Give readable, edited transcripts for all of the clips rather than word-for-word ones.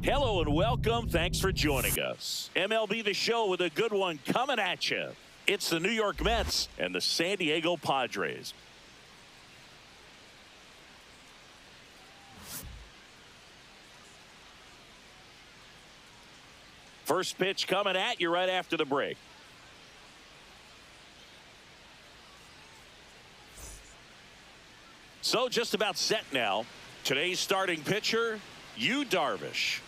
Hello and welcome. Thanks for joining us. MLB The Show with a good one coming at you. It's the New York Mets and the San Diego Padres. First pitch coming at you right after the break. So just about set now. Today's starting pitcher, Yu Darvish.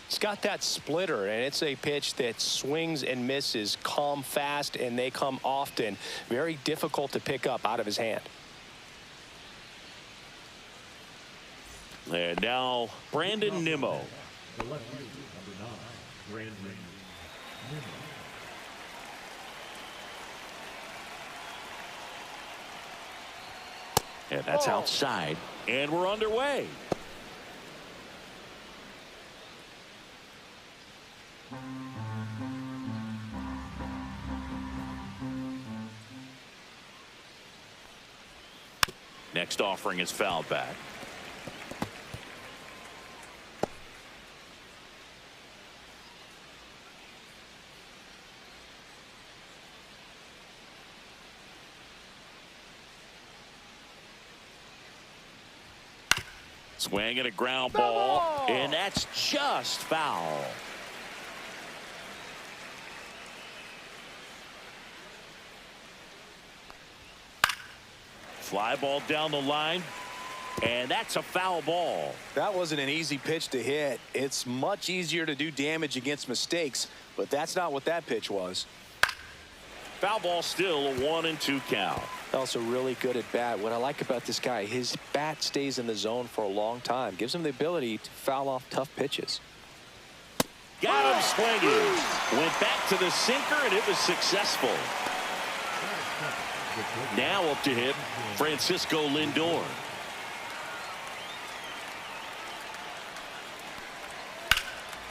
It's got that splitter, and it's a pitch that swings and misses, come fast, and they come often. Very difficult to pick up out of his hand. And now Brandon Nimmo. And that's outside. And we're underway. Next offering is fouled back. Swing and a ground ball, and that's just foul. Fly ball down the line, and that's a foul ball. That wasn't an easy pitch to hit. It's much easier to do damage against mistakes, but that's not what that pitch was. Foul ball, still a 1-2 count. Also really good at bat. What I like about this guy, his bat stays in the zone for a long time. Gives him the ability to foul off tough pitches. Got him swinging. Went back to the sinker, and it was successful. Now up to hit, Francisco Lindor.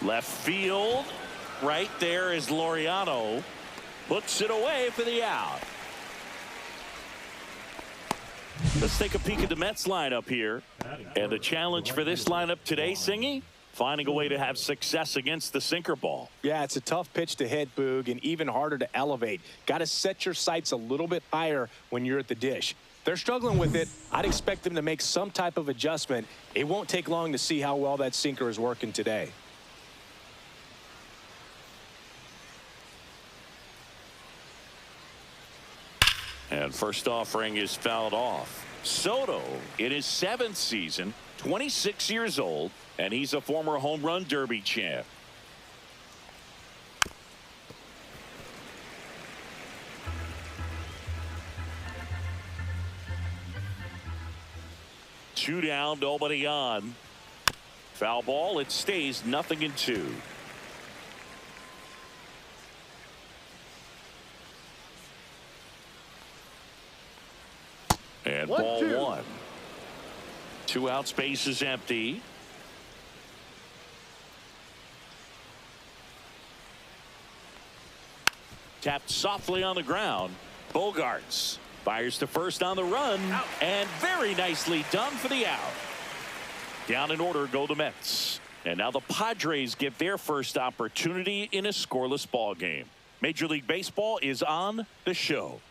Left field. Right there is Laureano. Puts it away for the out. Let's take a peek at the Mets lineup here. And the challenge for this lineup today, Singy, finding a way to have success against the sinker ball. Yeah, it's a tough pitch to hit, Boog, and even harder to elevate. Got to set your sights a little bit higher when you're at the dish. They're struggling with it. I'd expect them to make some type of adjustment. It won't take long to see how well that sinker is working today. And first offering is fouled off. Soto in his 7th season, 26 years old, and he's a former home run derby champ. Two down, nobody on. Foul ball, it stays 0-2. And ball 1. 2 outs, base is empty. Tapped softly on the ground. Bogarts fires to first on the run. Out. And very nicely done for the out. Down in order go the Mets. And now the Padres get their first opportunity in a scoreless ball game. Major League Baseball is on the show.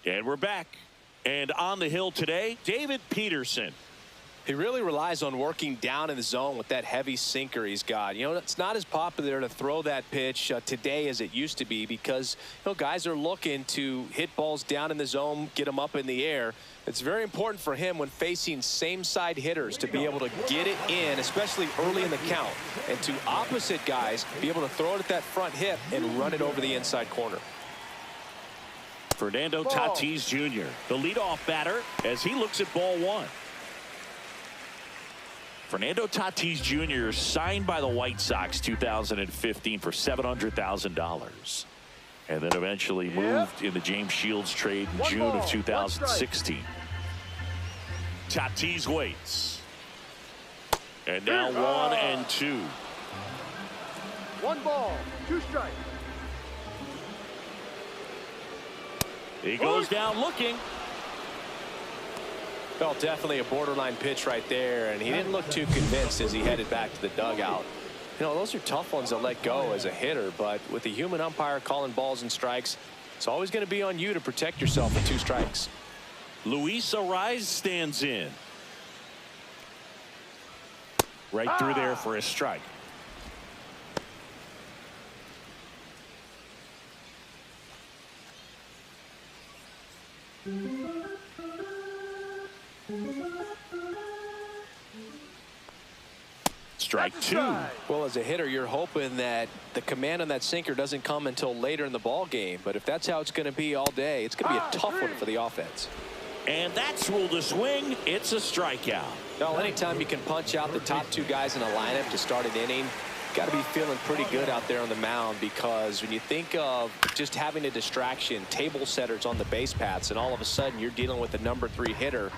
And we're back. And on the hill today, David Peterson. He really relies on working down in the zone with that heavy sinker he's got. You know, it's not as popular to throw that pitch today as it used to be because, you know, guys are looking to hit balls down in the zone, get them up in the air. It's very important for him when facing same side hitters to be able to get it in, especially early in the count, and to opposite guys be able to throw it at that front hip and run it over the inside corner. Fernando Tatis Jr., the leadoff batter, as he looks at ball 1. Fernando Tatis Jr. signed by the White Sox 2015 for $700,000. And then eventually moved in the James Shields trade in June of 2016. Tatis waits. And now 1-2. 1 ball, 2 strikes. He goes down looking. Well, definitely a borderline pitch right there, and he didn't look too convinced as he headed back to the dugout. You know, those are tough ones to let go as a hitter, but with the human umpire calling balls and strikes, it's always going to be on you to protect yourself with 2 strikes. Luis Ariz stands in. Right through there for a strike. Strike 2. Well, as a hitter, you're hoping that the command on that sinker doesn't come until later in the ball game. But if that's how it's going to be all day, it's going to be a tough one for the offense. And that's ruled a swing. It's a strikeout. Well, anytime you can punch out the top 2 guys in a lineup to start an inning, got to be feeling pretty good out there on the mound, because when you think of just having a distraction, table setters on the base paths, and all of a sudden you're dealing with the number 3 hitter,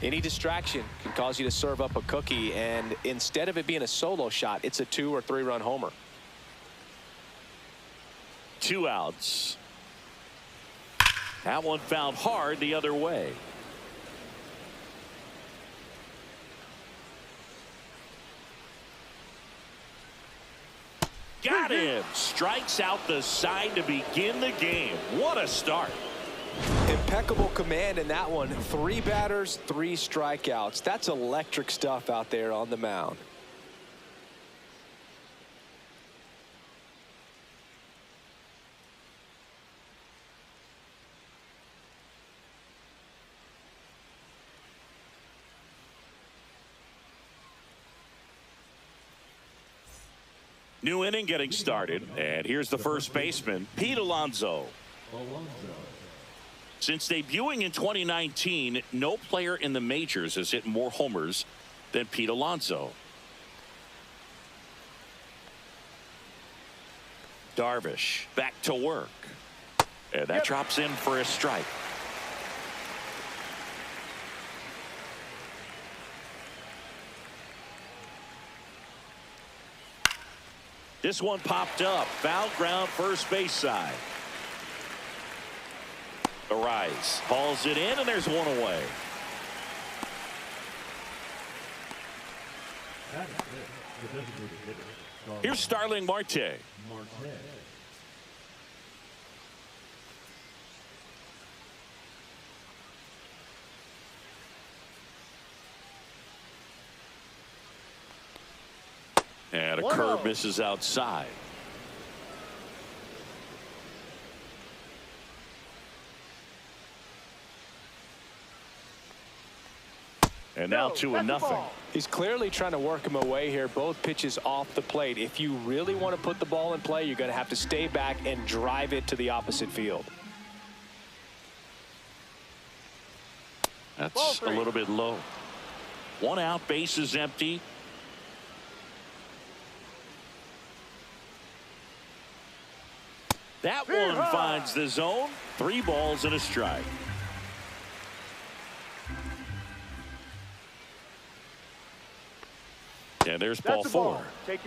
any distraction can cause you to serve up a cookie, and instead of it being a solo shot, it's a 2 or 3 run homer. 2 outs. That one fouled hard the other way. Got him. Strikes out the side to begin the game. What a start. Impeccable command in that one. 3 batters, 3 strikeouts. That's electric stuff out there on the mound. New inning getting started, and here's the first baseman, Pete Alonso. Since debuting in 2019, no player in the majors has hit more homers than Pete Alonso. Darvish back to work, and that drops in for a strike. This one popped up. Foul ground, first base side. Ariz hauls it in, and there's one away. Here's Starling Marte. And a curve misses outside. And now 2-0. He's clearly trying to work him away here. Both pitches off the plate. If you really want to put the ball in play, you're going to have to stay back and drive it to the opposite field. That's a little bit low. 1 out, base is empty. That one finds the zone. 3 balls and a strike. And there's ball 4.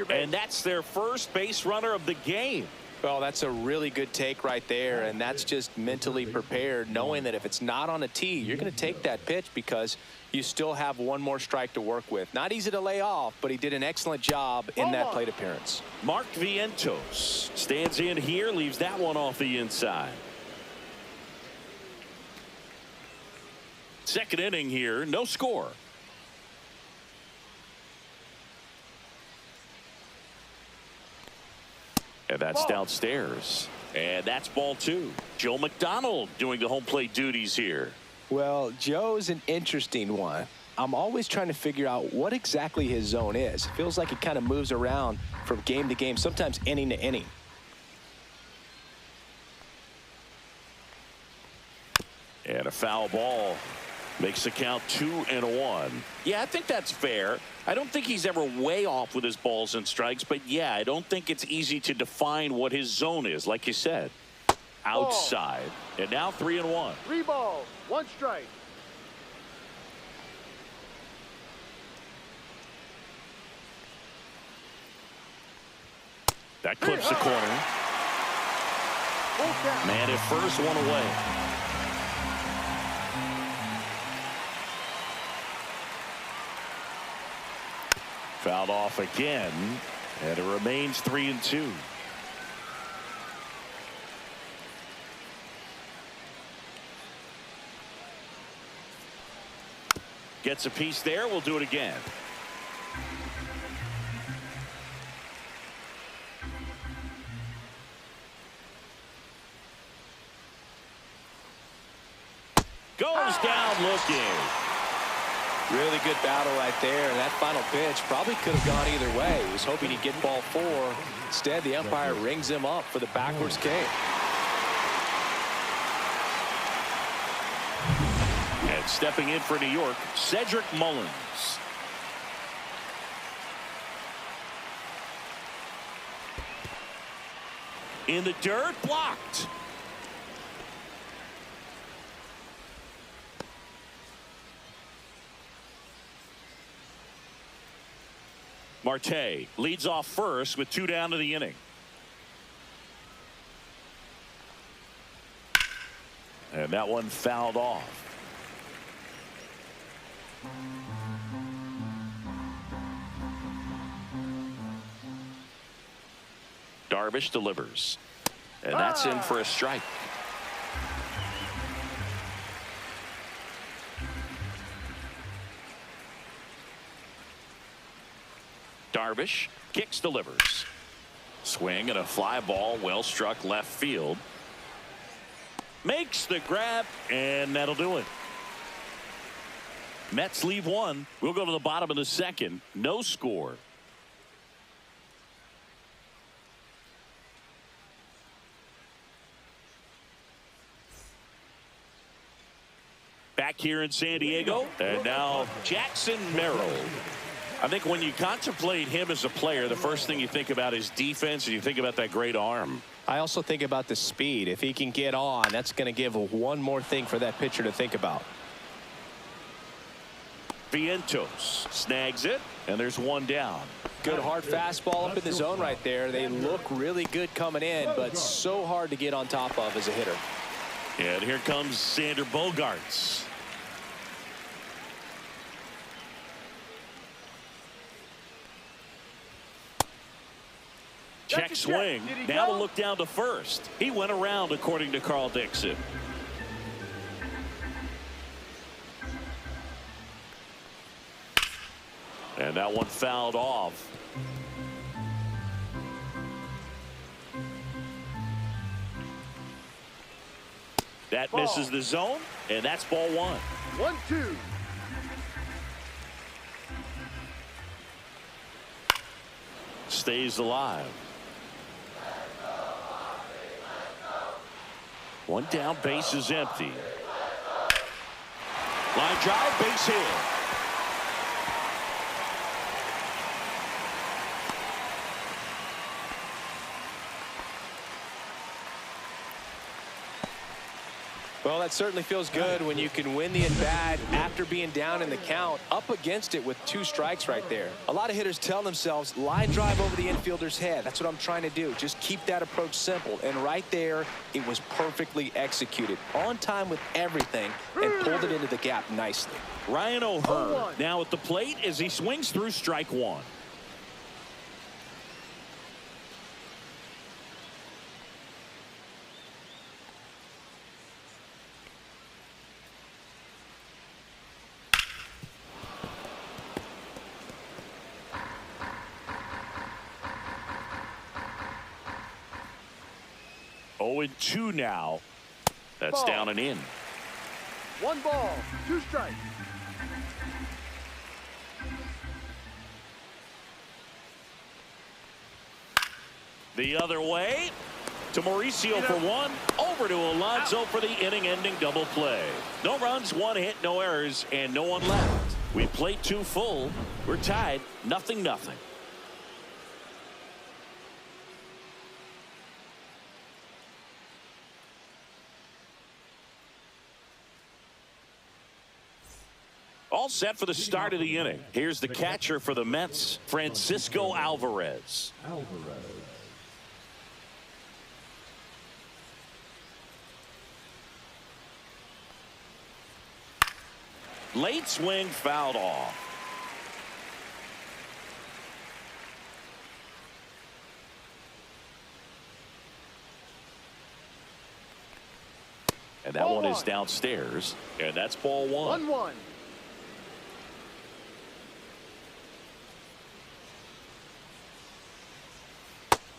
And that's their first base runner of the game. Well, that's a really good take right there, and that's just mentally prepared, knowing that if it's not on a tee, you're going to take that pitch because you still have 1 more strike to work with. Not easy to lay off, but he did an excellent job in that plate appearance. Mark Vientos stands in here, leaves that one off the inside. Second inning here, no score. And that's downstairs. And that's ball 2. Joe McDonald doing the home plate duties here. Well, Joe's an interesting one. I'm always trying to figure out what exactly his zone is. It feels like it kind of moves around from game to game, sometimes inning to inning. And a foul ball makes the count 2-1. Yeah, I think that's fair. I don't think he's ever way off with his balls and strikes, but yeah, I don't think it's easy to define what his zone is, like you said. Outside. And now 3-1. 3 balls, 1 strike. That clips the corner. Man at first, 1 away. Fouled off again, and it remains 3-2. Gets a piece there. We'll do it again. Goes down looking. Really good battle right there. And that final pitch probably could have gone either way. He was hoping he'd get ball 4. Instead, the umpire rings him up for the backwards K. And stepping in for New York, Cedric Mullins. In the dirt, blocked. Marte leads off first with 2 down to the inning. And that one fouled off. Darvish delivers. And that's in for a strike. Darvish kicks, delivers. Swing and a fly ball, well struck left field. Makes the grab, and that'll do it. Mets leave one. We'll go to the bottom of the second. No score. Back here in San Diego, and now Jackson Merrill. I think when you contemplate him as a player, the first thing you think about is defense, and you think about that great arm. I also think about the speed. If he can get on, that's going to give one more thing for that pitcher to think about. Vientos snags it, and there's 1 down. Good hard fastball up in the zone right there. They look really good coming in, but so hard to get on top of as a hitter. And here comes Xander Bogaerts. Check swing. Now to look down to first. He went around, according to Carl Dixon. And that one fouled off. That misses the zone, and that's ball 1. 1-2. Stays alive. 1 down, base is empty. Line drive, base hit. Well, that certainly feels good when you can win the at-bat after being down in the count, up against it with 2 strikes right there. A lot of hitters tell themselves, line drive over the infielder's head. That's what I'm trying to do. Just keep that approach simple. And right there, it was perfectly executed. On time with everything, and pulled it into the gap nicely. Ryan O'Hearn now at the plate as he swings through strike 1. Oh, and 2 now. That's down and in. 1 ball, 2 strikes. The other way to Mauricio for 1. Over to Alonso for the inning-ending double play. No runs, 1 hit, no errors, and no one left. We played 2 full. We're tied, 0-0. All set for the start of the inning. Here's the catcher for the Mets, Francisco Alvarez. Late swing, fouled off. And that one is downstairs. And that's ball one. 1-1.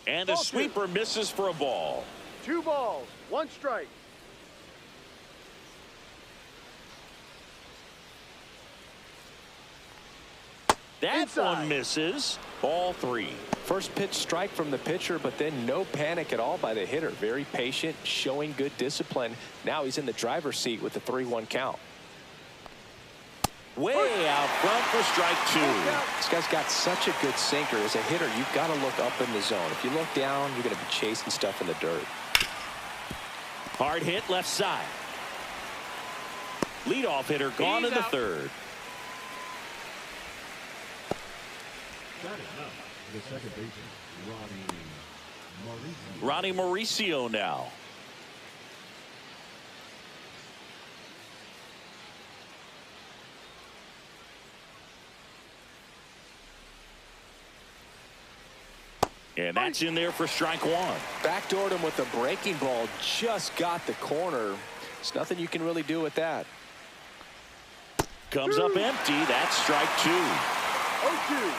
And the sweeper misses for a ball. 2 balls, 1 strike. That Inside. one misses. Ball 3. First pitch strike from the pitcher, but then no panic at all by the hitter. Very patient, showing good discipline. Now he's in the driver's seat with the 3-1 count. Way out front for strike 2. This guy's got such a good sinker. As a hitter, you've got to look up in the zone. If you look down, you're going to be chasing stuff in the dirt. Hard hit left side. Leadoff hitter gone in the third. The second baseman, Ronnie Mauricio now. And that's in there for strike 1. Backdoored him with a breaking ball. Just got the corner. There's nothing you can really do with that. Comes up empty. That's strike 2. 0-2.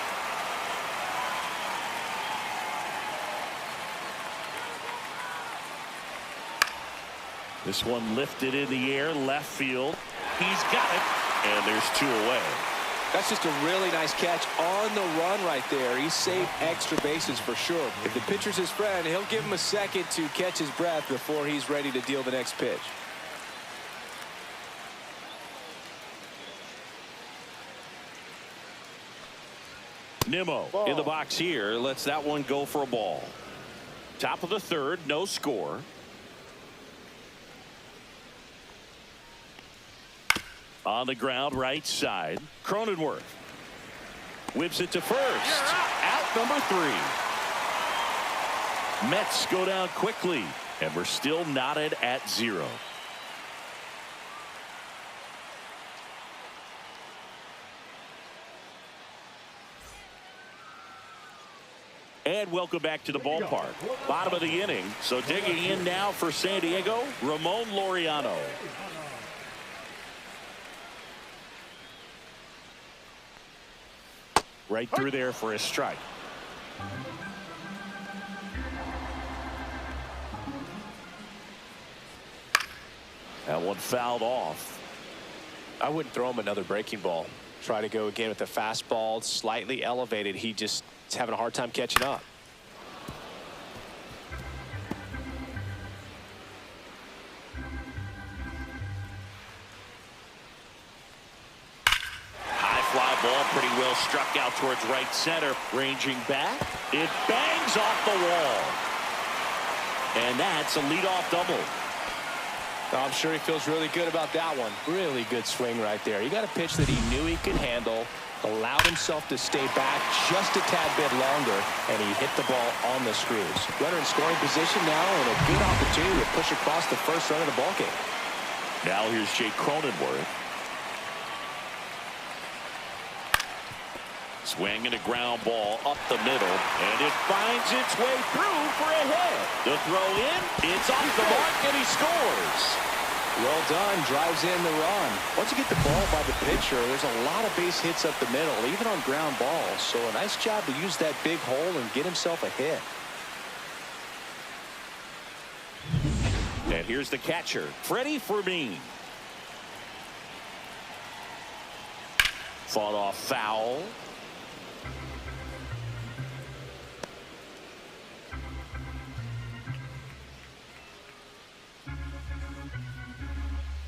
This one lifted in the air, left field. He's got it, and there's 2 away. That's just a really nice catch on the run right there. He saved extra bases for sure. If the pitcher's his friend, he'll give him a second to catch his breath before he's ready to deal the next pitch. Nimmo in the box here. Lets that one go for a ball. Top of the third, no score. On the ground, right side. Cronenworth whips it to first. Out number 3. Mets go down quickly, and we're still knotted at 0. And welcome back to the ballpark. Bottom of the inning. So digging in now for San Diego, Ramon Laureano. Right through there for a strike. That one fouled off. I wouldn't throw him another breaking ball. Try to go again with the fastball, slightly elevated. He just is having a hard time catching up. Ball pretty well struck out towards right center. Ranging back. It bangs off the wall. And that's a leadoff double. I'm sure he feels really good about that one. Really good swing right there. He got a pitch that he knew he could handle, allowed himself to stay back just a tad bit longer, and he hit the ball on the screws. Runner in scoring position now, and a good opportunity to push across the first run of the ballgame. Now here's Jake Cronenworth. Swing and a ground ball up the middle, and it finds its way through for a hit. The throw in, it's off the mark, and he scores. Well done, drives in the run. Once you get the ball by the pitcher, there's a lot of base hits up the middle, even on ground balls. So a nice job to use that big hole and get himself a hit. And here's the catcher, Freddie Fermin. Fought off foul.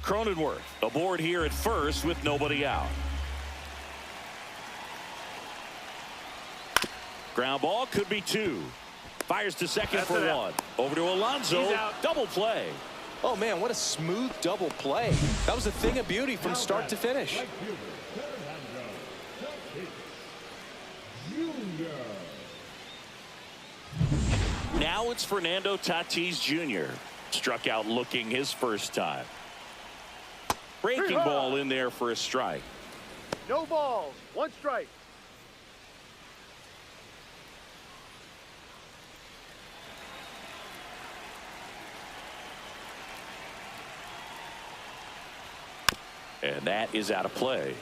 Cronenworth aboard here at first with nobody out. Ground ball could be 2. Fires to second for 1. Over to Alonso. Double play. Oh, man, what a smooth double play. That was a thing of beauty from start to finish. Now it's Fernando Tatis Jr. Struck out looking his first time. Breaking ball in there for a strike. No balls, 1 strike. And that is out of play.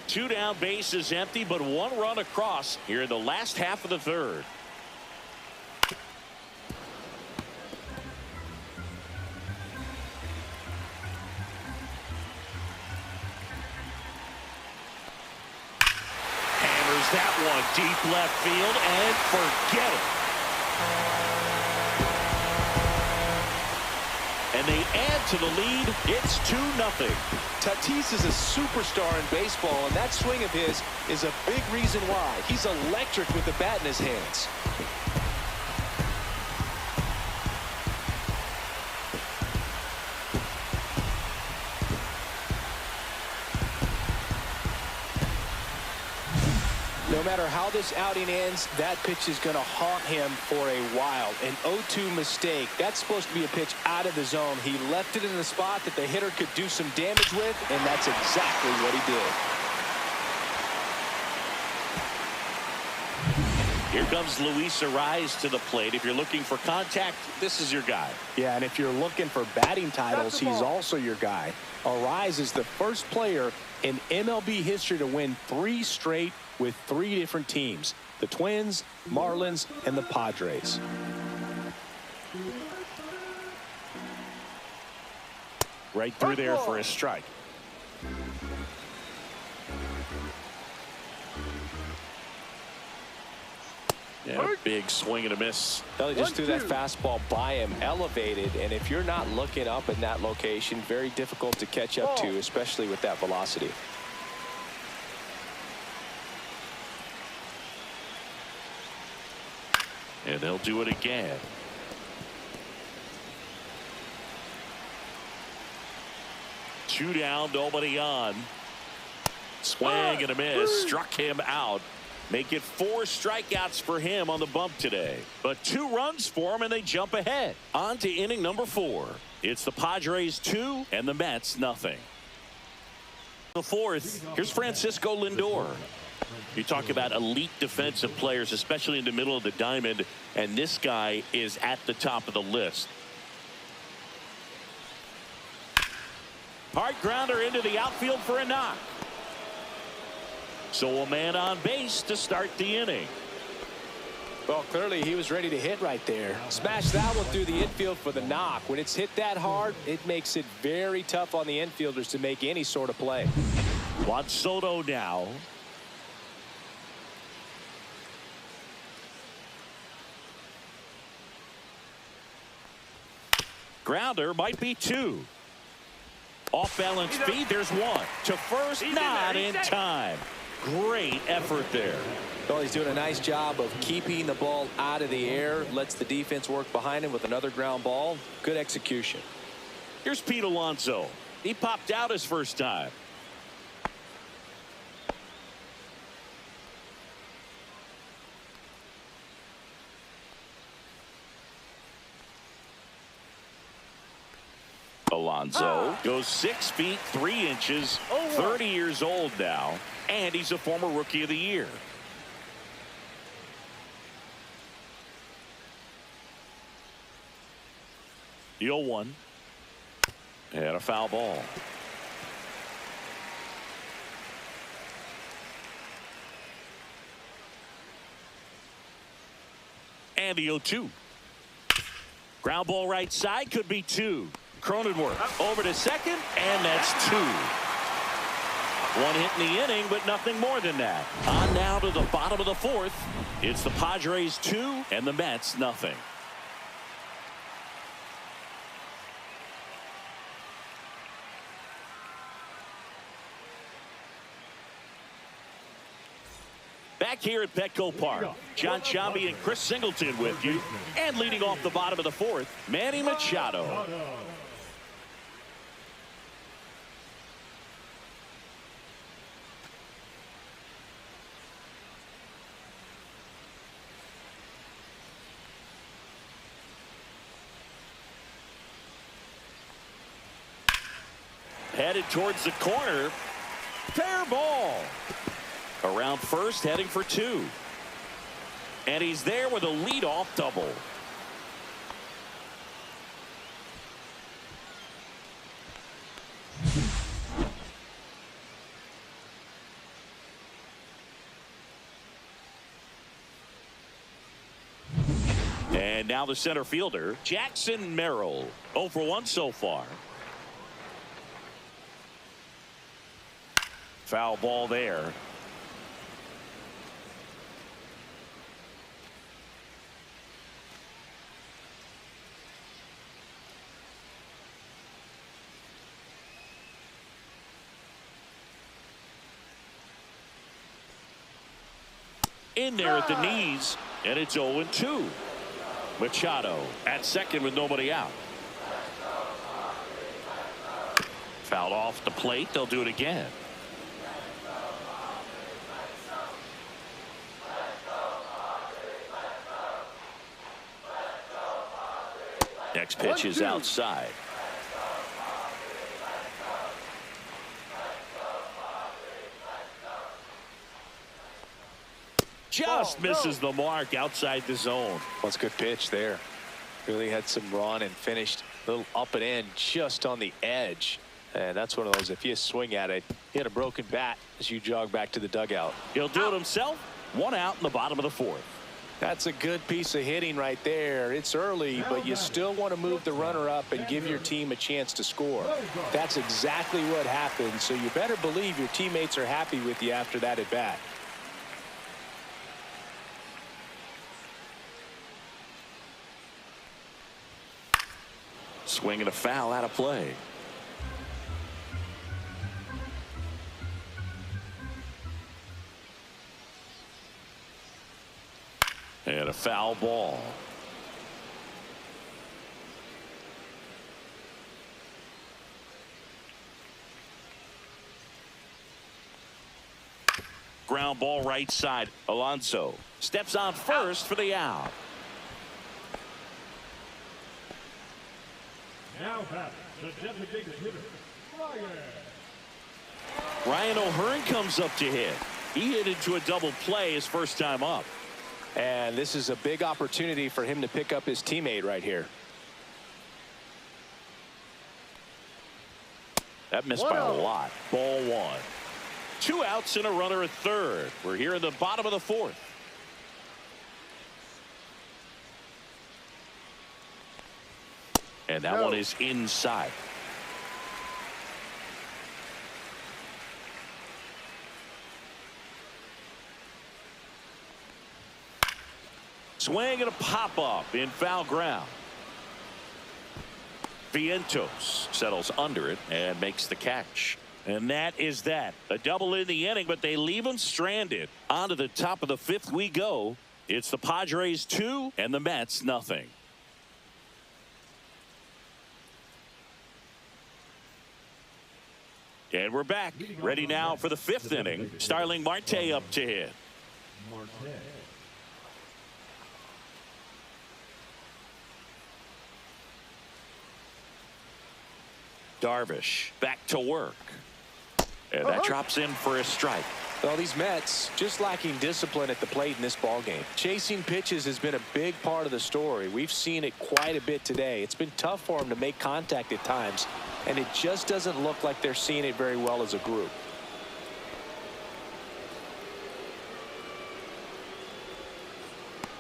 Two down, base is empty, but one run across here in the last half of the third. Hammers that one deep left field and forget it. And they add to the lead. It's 2-0. Tatis is a superstar in baseball, and that swing of his is a big reason why. He's electric with the bat in his hands. No matter how this outing ends, that pitch is going to haunt him for a while. An 0-2 mistake. That's supposed to be a pitch out of the zone. He left it in the spot that the hitter could do some damage with, and that's exactly what he did. Here comes Luis Arraez to the plate. If you're looking for contact, this is your guy. Yeah, and if you're looking for batting titles, he's also your guy. Arraez is the first player in MLB history to win 3 straight with 3 different teams: the Twins, Marlins, and the Padres. Right through there for a strike. Yeah, big swing and a miss. Well, he just threw that fastball by him, elevated, and if you're not looking up in that location, very difficult to catch up to, especially with that velocity. And they'll do it again. Two down, nobody on. Swing and a miss. Struck him out. Make it 4 strikeouts for him on the bump today. But 2 runs for him, and they jump ahead. On to inning number 4. It's the Padres 2 and the Mets nothing. The 4th, here's Francisco Lindor. You talk about elite defensive players, especially in the middle of the diamond, and this guy is at the top of the list. Hard grounder into the outfield for a knock. So a man on base to start the inning. Well, clearly he was ready to hit right there. Smash that one through the infield for the knock. When it's hit that hard, it makes it very tough on the infielders to make any sort of play. Juan Soto now. Grounder might be 2. Off balance feed. There's 1 to first. Not in time. Great effort there. Well, he's doing a nice job of keeping the ball out of the air. Lets the defense work behind him with another ground ball. Good execution. Here's Pete Alonso. He popped out his first time. Alonso goes 6 feet 3 inches, 30 years old now, and he's a former Rookie of the Year. The 0-1 and a foul ball. And the 0-2. Ground ball right side, could be 2. Cronenworth over to second, and that's 2. 1 hit in the inning, but nothing more than that. On now to the bottom of the 4th. It's the Padres 2 and the Mets nothing. Back here at Petco Park, John Sciambi and Chris Singleton with you. And leading off the bottom of the 4th, Manny Machado. Headed towards the corner. Fair ball. Around first, heading for 2. And he's there with a leadoff double. And now the center fielder, Jackson Merrill. 0 for 1 so far. Foul ball there. In there at the knees, and it's 0-2. Machado at second with nobody out. Fouled off the plate. They'll do it again. Next pitch is outside. Just misses the mark outside the zone. That's a good pitch there. Really had some run and finished a little up and in just on the edge. And that's one of those, if you swing at it, hit a broken bat as you jog back to the dugout. He'll do it himself. 1 out in the bottom of the 4th. That's a good piece of hitting right there. It's early, but you still want to move the runner up and give your team a chance to score. That's exactly what happened, so you better believe your teammates are happy with you after that at bat. Swing and a foul out of play. And a foul ball. Ground ball right side. Alonso steps on first for the out. Now back, the designated hitter, Ryan O'Hearn comes up to hit. He hit into a double play his first time up. And this is a big opportunity for him to pick up his teammate right here. That missed by a lot. Ball 1. 2 outs and a runner at third. We're here in the bottom of the 4th. And that one is inside. Swing and a pop-up in foul ground. Vientos settles under it and makes the catch. And that is that. A double in the inning, but they leave him stranded. On to the top of the 5th we go. It's the Padres 2 and the Mets nothing. And we're back. Ready now for the 5th inning. Starling Marte up to hit. Darvish back to work. And that drops in for a strike. Well, these Mets just lacking discipline at the plate in this ballgame. Chasing pitches has been a big part of the story. We've seen it quite a bit today. It's been tough for them to make contact at times, and it just doesn't look like they're seeing it very well as a group.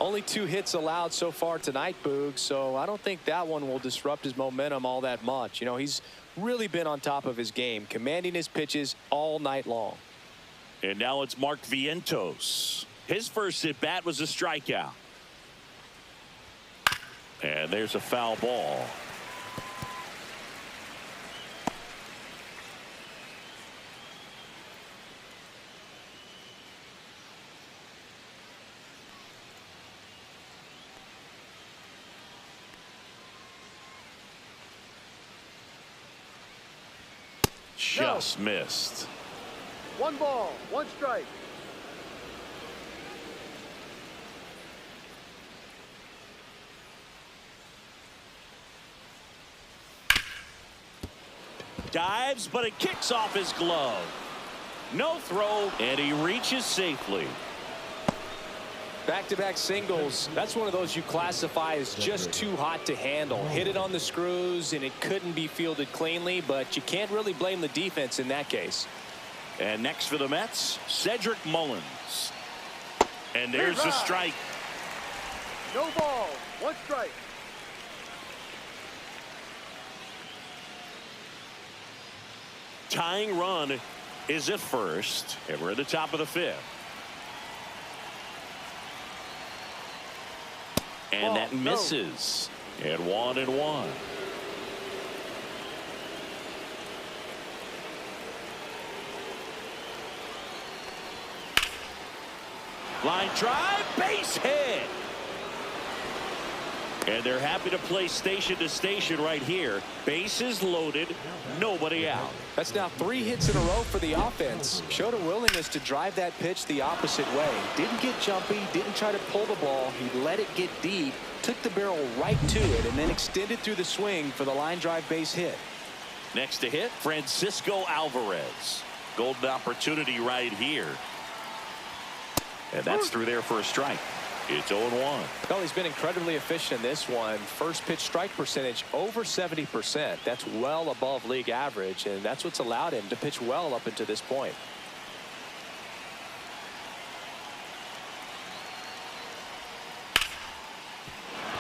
Only 2 hits allowed so far tonight, Boog, so I don't think that one will disrupt his momentum all that much. You know, he's really been on top of his game, commanding his pitches all night long. And now it's Mark Vientos. His first at bat was a strikeout. And there's a foul ball. Just missed. 1 ball, 1 strike. Dives, but it kicks off his glove. No throw, and he reaches safely. Back-to-back singles. That's one of those you classify as just too hot to handle. Hit it on the screws, and it couldn't be fielded cleanly, but you can't really blame the defense in that case. And next for the Mets, Cedric Mullins. And there's the strike. No ball. One strike. Tying run is at first, and we're at the top of the fifth. And that misses. And 1-1. Line drive, base hit. And they're happy to play station to station right here. Bases loaded, nobody out. That's now 3 hits in a row for the offense. Showed a willingness to drive that pitch the opposite way. Didn't get jumpy, didn't try to pull the ball. He let it get deep, took the barrel right to it, and then extended through the swing for the line drive base hit. Next to hit, Francisco Alvarez. Golden opportunity right here. And that's through there for a strike. It's 0-1. Well, he's been incredibly efficient in this one. First pitch strike percentage over 70%. That's well above league average, and that's what's allowed him to pitch well up until this point.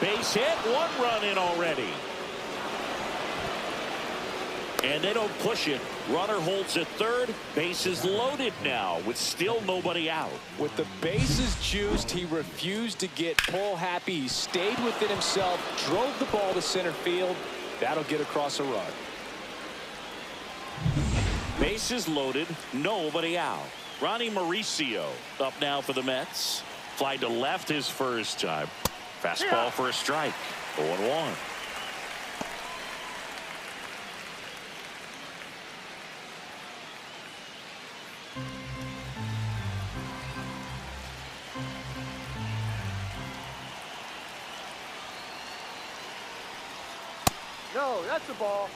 Base hit, 1 run in already. And they don't push it. Runner holds at third. Bases loaded now with still nobody out. With the bases juiced, he refused to get pull happy. He stayed within himself, drove the ball to center field. That'll get across a run. Bases loaded, nobody out. Ronnie Mauricio up now for the Mets. Fly to left his first time. Fastball for a strike. 0-1. No, that's a ball.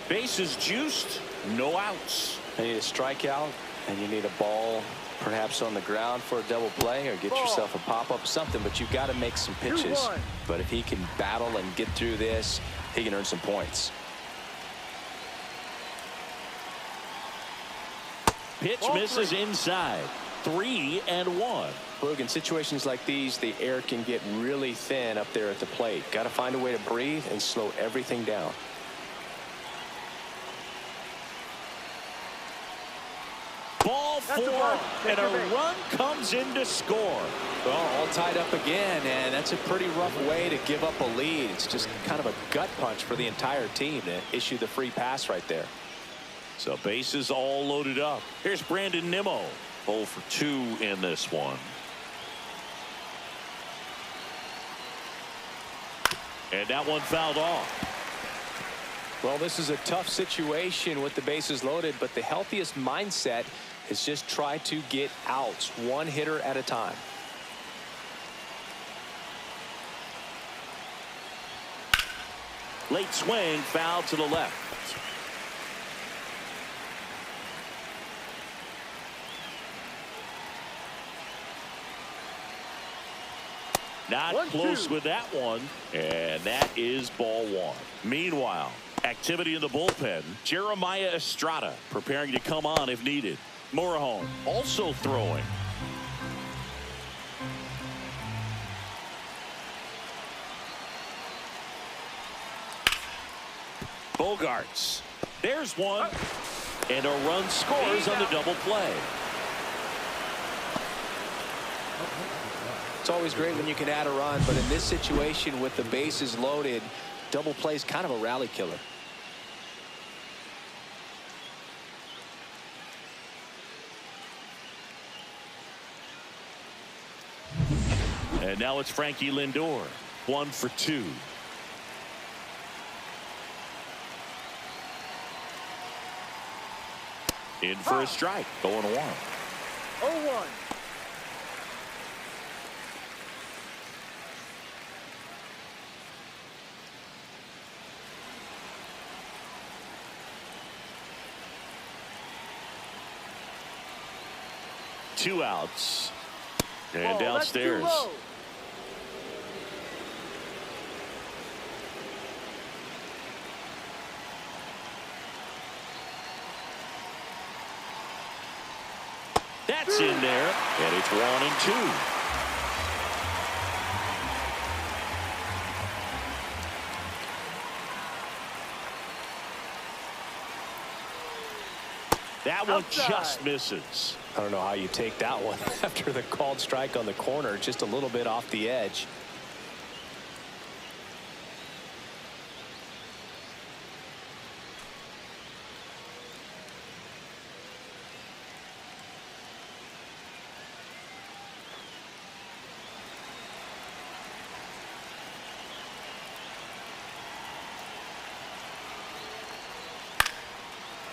Bases juiced, no outs. You need a strikeout, and you need a ball perhaps on the ground for a double play, or get yourself a pop-up, something, but you've got to make some pitches. 2-1. But if he can battle and get through this, he can earn some points. Pitch misses inside. 3-1. Look, in situations like these, the air can get really thin up there at the plate. Got to find a way to breathe and slow everything down. Ball 4, and a run comes in to score. Well, all tied up again, and that's a pretty rough way to give up a lead. It's just kind of a gut punch for the entire team to issue the free pass right there. So bases all loaded up. Here's Brandon Nimmo. 0 for 2 in this one. And that one fouled off. Well, this is a tough situation with the bases loaded, but the healthiest mindset is just try to get outs, one hitter at a time. Late swing, foul to the left. Not close with that one, and that is ball 1. Meanwhile, activity in the bullpen. Jeremiah Estrada preparing to come on if needed. Morejon also throwing. Bogarts. There's one. And a run scores on the double play. It's always great when you can add a run, but in this situation with the bases loaded, double play is kind of a rally killer. And now it's Frankie Lindor. 1 for 2. In for a strike. Going 1. 0-1. Two outs. And downstairs. That's too low. That's in there, and it's 1-2. That one just misses. I don't know how you take that one after the called strike on the corner, just a little bit off the edge.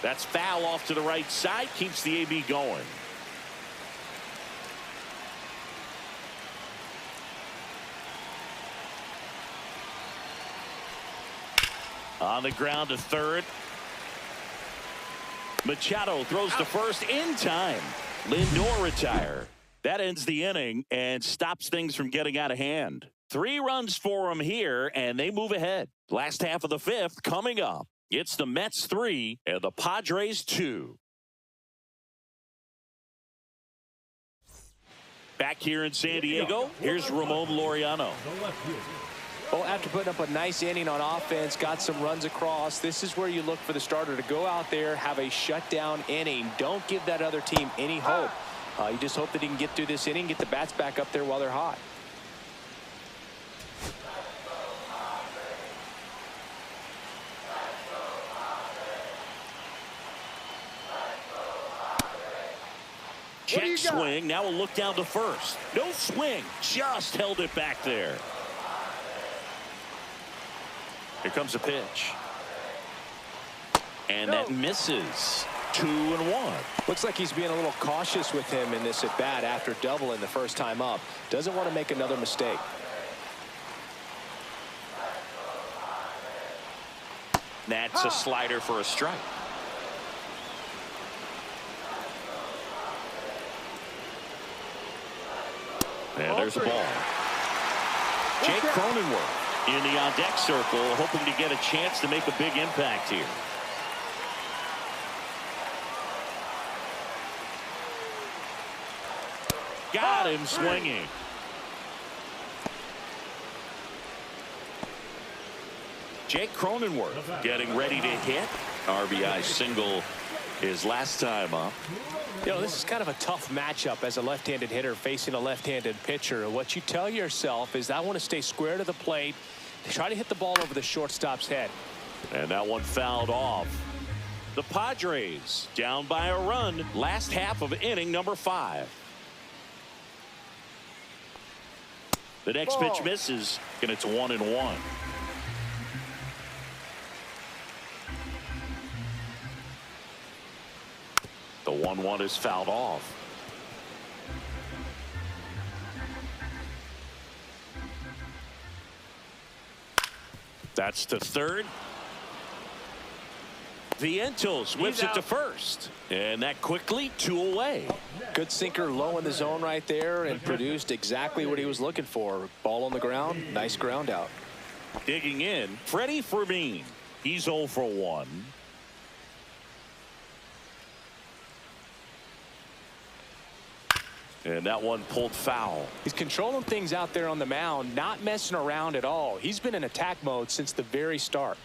That's foul off to the right side, keeps the AB going. On the ground to third. Machado throws to first in time. Lindor retire. That ends the inning and stops things from getting out of hand. 3 runs for them here, and they move ahead. Last half of the 5th coming up. It's the Mets 3 and the Padres 2. Back here in San Diego, here's Ramon Laureano. Well, after putting up a nice inning on offense, got some runs across, this is where you look for the starter to go out there, have a shutdown inning. Don't give that other team any hope. You just hope that he can get through this inning, get the bats back up there while they're hot. Check swing. Now a look down to first. No swing. Just held it back there. Here comes a pitch. And that misses. 2-1. Looks like he's being a little cautious with him in this at bat after doubling the first time up. Doesn't want to make another mistake. That's a slider for a strike. And there's the ball. Jake Cronenworth in the on-deck circle, hoping to get a chance to make a big impact here. Got him swinging. Jake Cronenworth getting ready to hit. RBI single his last time up. You know, this is kind of a tough matchup as a left-handed hitter facing a left-handed pitcher. What you tell yourself is I want to stay square to the plate, try to hit the ball over the shortstop's head. And that one fouled off. The Padres down by a run. Last half of inning number 5. The next pitch misses, and it's 1-1. The 1-1 is fouled off. That's to third. Vientos whips it to first. And that quickly 2 away. Good sinker low in the zone right there and produced exactly what he was looking for. Ball on the ground. Nice ground out. Digging in, Freddie Fermin. He's 0 for 1. And that one pulled foul. He's controlling things out there on the mound, not messing around at all. He's been in attack mode since the very start.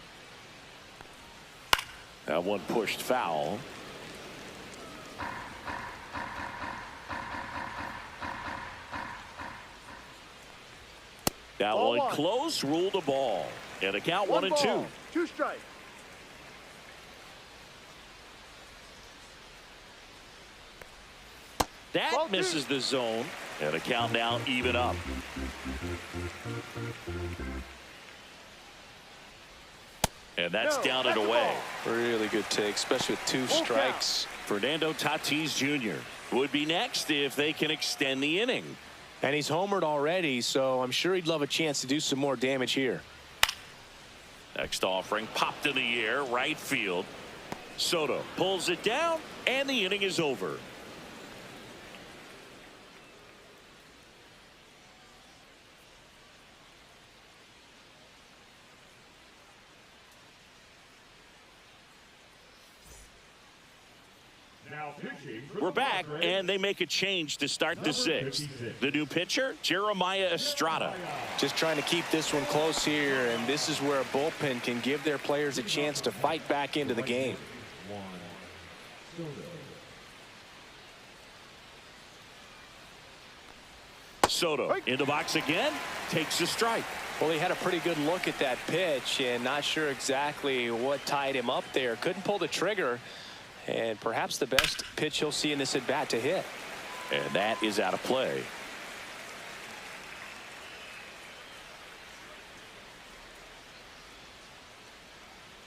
That one pushed foul. That one close, ruled a ball. And a count 1-2. 2 strikes. That misses the zone. And a count now even up. And that's down and away. Really good take, especially with 2 strikes. Fernando Tatis Jr. would be next if they can extend the inning. And he's homered already, so I'm sure he'd love a chance to do some more damage here. Next offering popped in the air, right field. Soto pulls it down, and the inning is over. Now pitching for We're the back, Padres, and they make a change to start the number sixth. 56. The new pitcher, Jeremiah Estrada. Just trying to keep this one close here, and this is where a bullpen can give their players a chance to fight back into the game. Soto in the box again, takes a strike. Well, he had a pretty good look at that pitch and not sure exactly what tied him up there. Couldn't pull the trigger, and perhaps the best pitch he'll see in this at bat to hit. And that is out of play.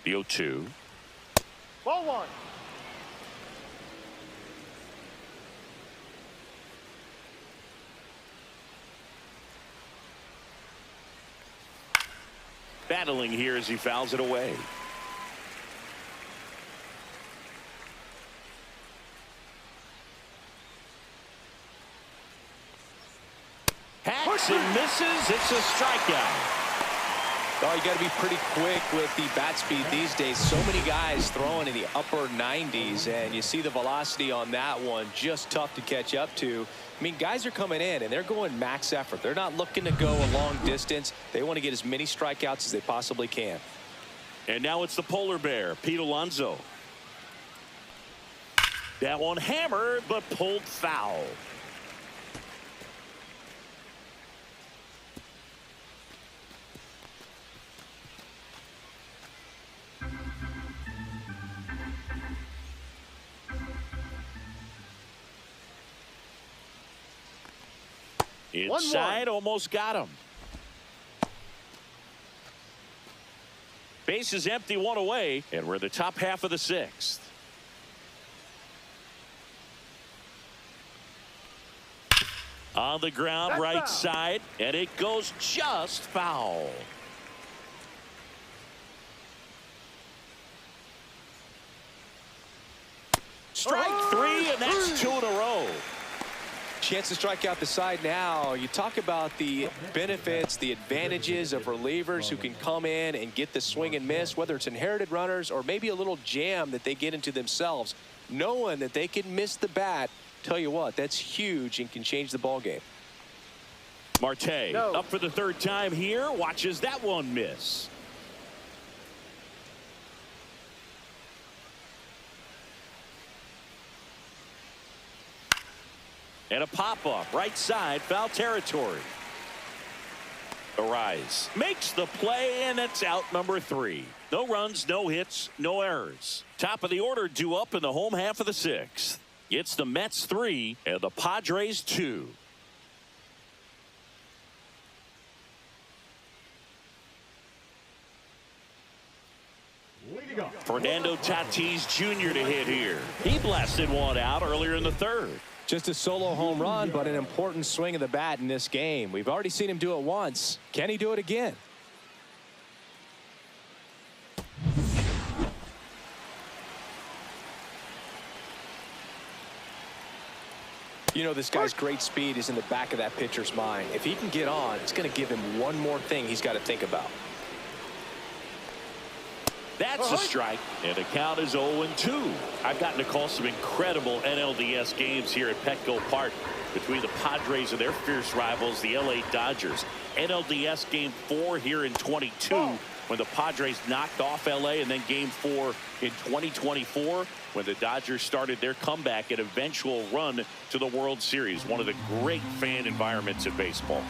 The 0-2. Ball one. Battling here as he fouls it away. Hacks and misses. It's a strikeout. Oh, you got to be pretty quick with the bat speed these days. So many guys throwing in the upper 90s, and you see the velocity on that one. Just tough to catch up to. I mean, guys are coming in, and they're going max effort. They're not looking to go a long distance. They want to get as many strikeouts as they possibly can. And now it's the polar bear, Pete Alonso. That one hammered, but pulled foul. Inside, almost got him. Base is empty, one away, and we're in the top half of the sixth. On the ground, That's right foul. side, and it goes just foul. Strike three, and that's two in a row. Chance to strike out the side now. You talk about the benefits, the advantages of relievers who can come in and get the swing and miss, whether it's inherited runners or maybe a little jam that they get into themselves. Knowing that they can miss the bat, tell you what, that's huge and can change the ball game. Marte No. up for the third time here, watches that one miss. And a pop-up, right side, foul territory. Arise makes the play, and it's out number 3. No runs, no hits, no errors. Top of the order due up in the home half of the sixth. It's the Mets 3 and the Padres 2. Leading off. Fernando Tatis Jr. to hit here. He blasted one out earlier in the third. Just a solo home run, but an important swing of the bat in this game. We've already seen him do it once. Can he do it again? You know, this guy's great speed is in the back of that pitcher's mind. If he can get on, it's going to give him one more thing he's got to think about. That's a strike, and the count is 0-2. I've gotten to call some incredible NLDS games here at Petco Park between the Padres and their fierce rivals, the LA Dodgers. NLDS Game 4 here in 22 when the Padres knocked off LA, and then Game 4 in 2024 when the Dodgers started their comeback and eventual run to the World Series. One of the great fan environments in baseball.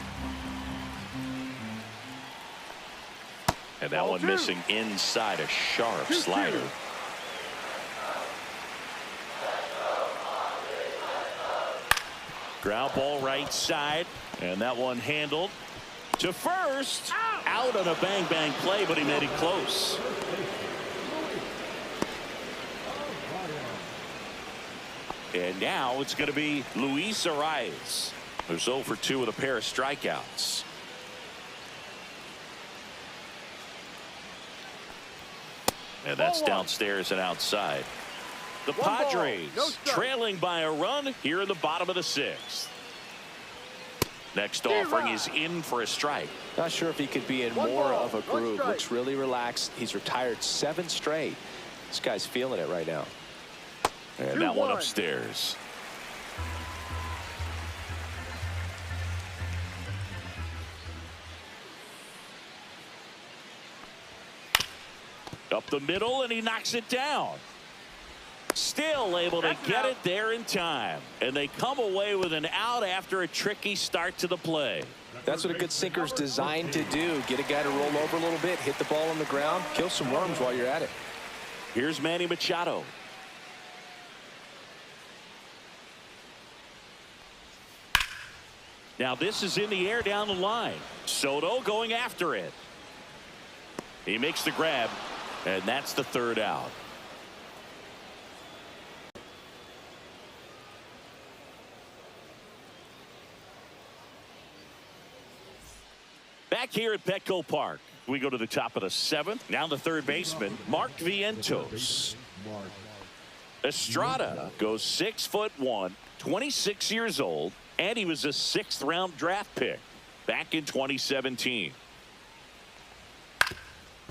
And that one missing inside, a sharp slider. Ground ball right side, and that one handled to first. Out on a bang play, but he made it close. And now it's going to be Luis Arias, who's 0 for 2 with a pair of strikeouts. And that's downstairs and outside. The Padres trailing by a run here in the bottom of the sixth. Next offering is in for a strike. Not sure if he could be in more of a groove. Looks really relaxed. He's retired 7 straight. This guy's feeling it right now. And that one upstairs. Up the middle, and he knocks it down. Still able to get it there in time. And they come away with an out after a tricky start to the play. That's what a good sinker is designed to do. Get a guy to roll over a little bit, hit the ball on the ground, kill some worms while you're at it. Here's Manny Machado. Now this is in the air down the line. Soto going after it. He makes the grab, and that's the third out. Back here at Petco Park, we go to the top of the seventh. Now the third baseman, Mark Vientos. Estrada goes 6'1", 26 years old, and he was a 6th-round draft pick back in 2017.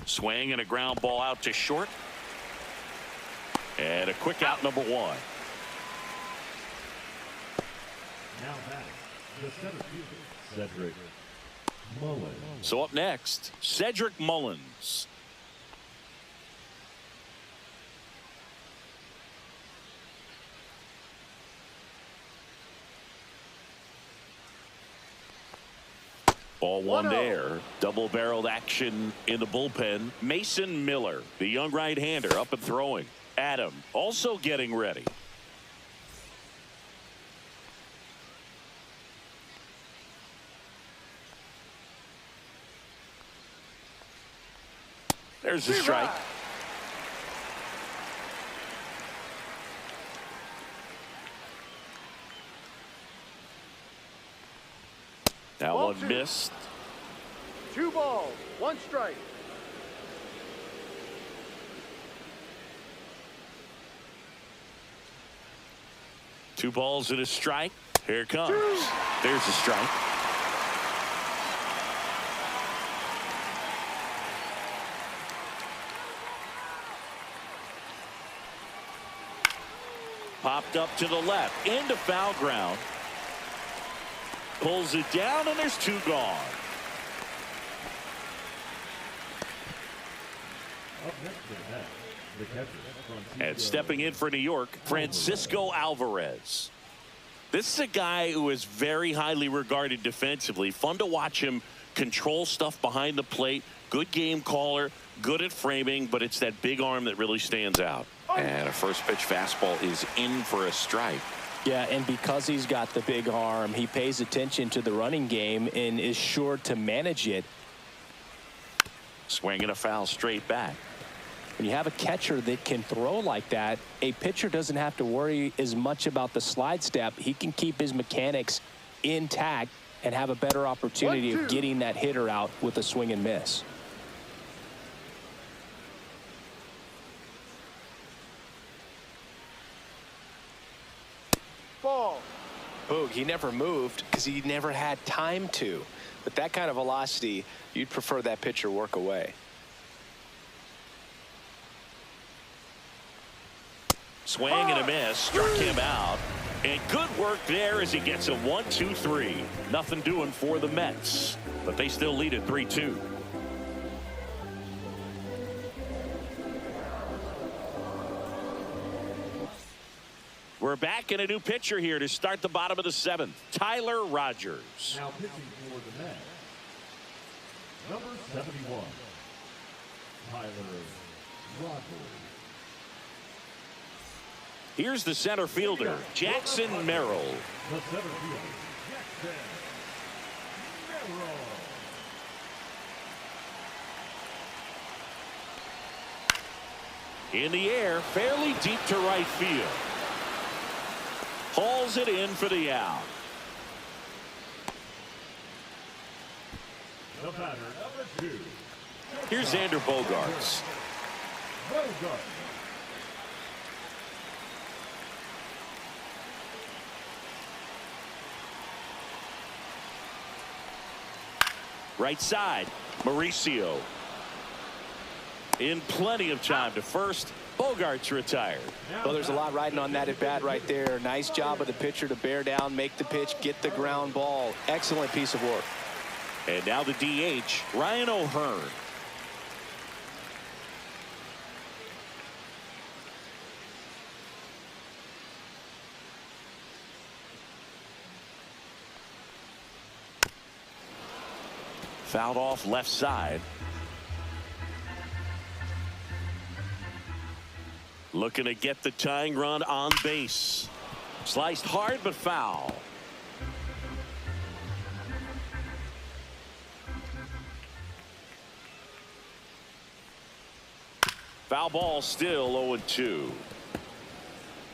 Swing and a ground ball out to short. And a quick out, number 1. Now back, the center fielder, Cedric Mullins. So up next, Cedric Mullins. Ball one there. Double-barreled action in the bullpen. Mason Miller, the young right-hander, up and throwing. Adam also getting ready. There's a strike. That one missed. 2 balls, 1 strike. Two balls and a strike. Here it comes. There's a strike. Popped up to the left into foul ground. Pulls it down, and there's 2 gone. Up next to the bat, the catcher, And stepping in for New York, Francisco Alvarez. This is a guy who is very highly regarded defensively. Fun to watch him control stuff behind the plate. Good game caller, good at framing, but it's that big arm that really stands out. And a first pitch fastball is in for a strike. Yeah, and because he's got the big arm, he pays attention to the running game and is sure to manage it. Swinging a foul straight back. When you have a catcher that can throw like that, a pitcher doesn't have to worry as much about the slide step. He can keep his mechanics intact and have a better opportunity of getting that hitter out with a swing and miss. Ball. Boog, he never moved because he never had time to. With that kind of velocity, you'd prefer that pitcher work away. Swing and a miss. Struck him out. And good work there as he gets a 1-2-3. Nothing doing for the Mets, but they still lead at 3-2. We're back in a new pitcher here to start the bottom of the 7th. Tyler Rogers. now pitching for the Mets, number 71, Tyler Rogers. Here's the center fielder, Jackson Merrill. The center fielder, Jackson Merrill. In the air, fairly deep to right field. Hauls it in for the out. The batter, number 2, Here's Xander Bogaerts. Bogart. Right side, Mauricio. In plenty of time to first. Bogarts retired. Well, there's a lot riding on that at bat right there. Nice job of the pitcher to bear down, make the pitch, get the ground ball. Excellent piece of work. And now the DH, Ryan O'Hearn. Fouled off left side. Looking to get the tying run on base. Sliced hard but foul. Foul ball, still 0-2.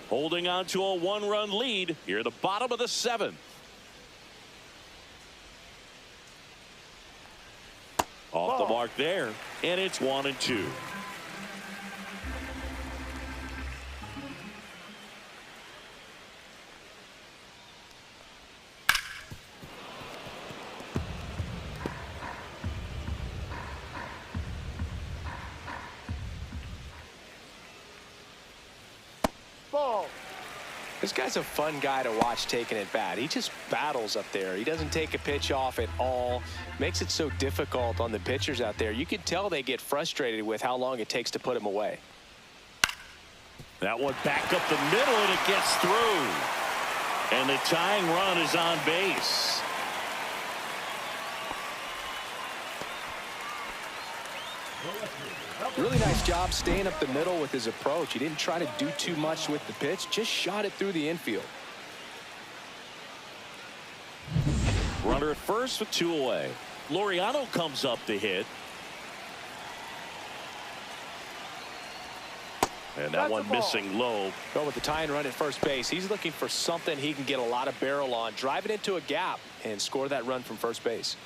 Holding on to a one-run lead here at the bottom of the seventh. Off the mark there, and it's 1-2. Ball. This guy's a fun guy to watch taking at bat. He just battles up there. He doesn't take a pitch off at all. Makes it so difficult on the pitchers out there. You can tell they get frustrated with how long it takes to put him away. That one back up the middle, and it gets through. And the tying run is on base. Really nice job staying up the middle with his approach. He didn't try to do too much with the pitch, just shot it through the infield. Runner at first with 2 away. Laureano comes up to hit. And that one missing low. Well, with the tying run at first base, he's looking for something he can get a lot of barrel on, drive it into a gap, and score that run from first base.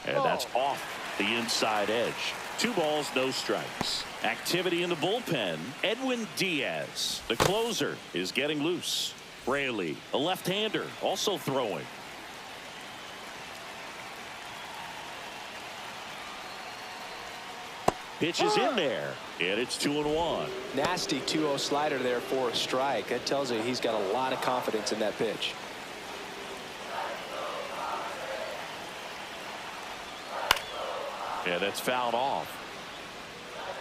And that's off the inside edge. 2 balls, no strikes. Activity in the bullpen. Edwin Diaz, the closer, is getting loose. Raley, a left-hander, also throwing. Pitch is in there, and it's 2-1. Nasty 2-0 slider there for a strike. That tells you he's got a lot of confidence in that pitch. Yeah, that's fouled off.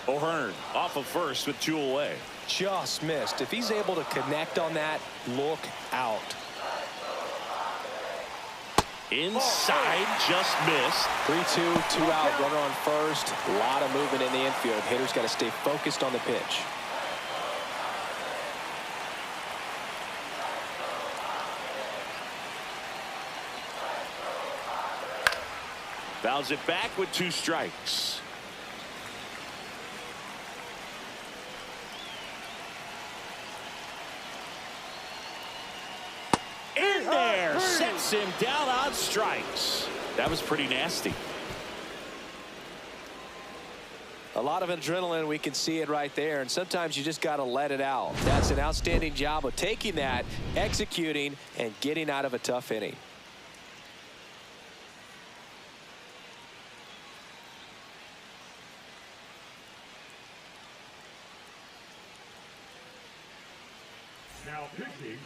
O'Hearn off of first with 2 away. Just missed. If he's able to connect on that, look out. Inside, just missed. 3-2, 2 out, runner on first. A lot of movement in the infield. Hitter's got to stay focused on the pitch. Fouls it back with 2 strikes. In there, sets him down on strikes. That was pretty nasty. A lot of adrenaline, we can see it right there, and sometimes you just got to let it out. That's an outstanding job of taking that, executing, and getting out of a tough inning.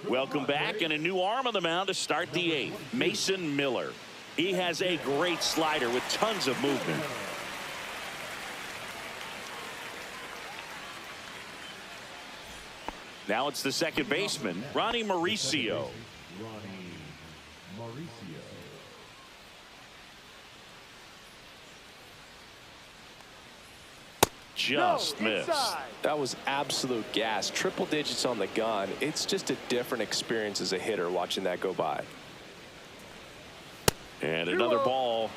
Welcome back, and a new arm on the mound to start the 8th. Mason Miller. He has a great slider with tons of movement. Now it's the second baseman, Ronnie Mauricio. Just missed. That was absolute gas. Triple digits on the gun. It's just a different experience as a hitter watching that go by. And another ball.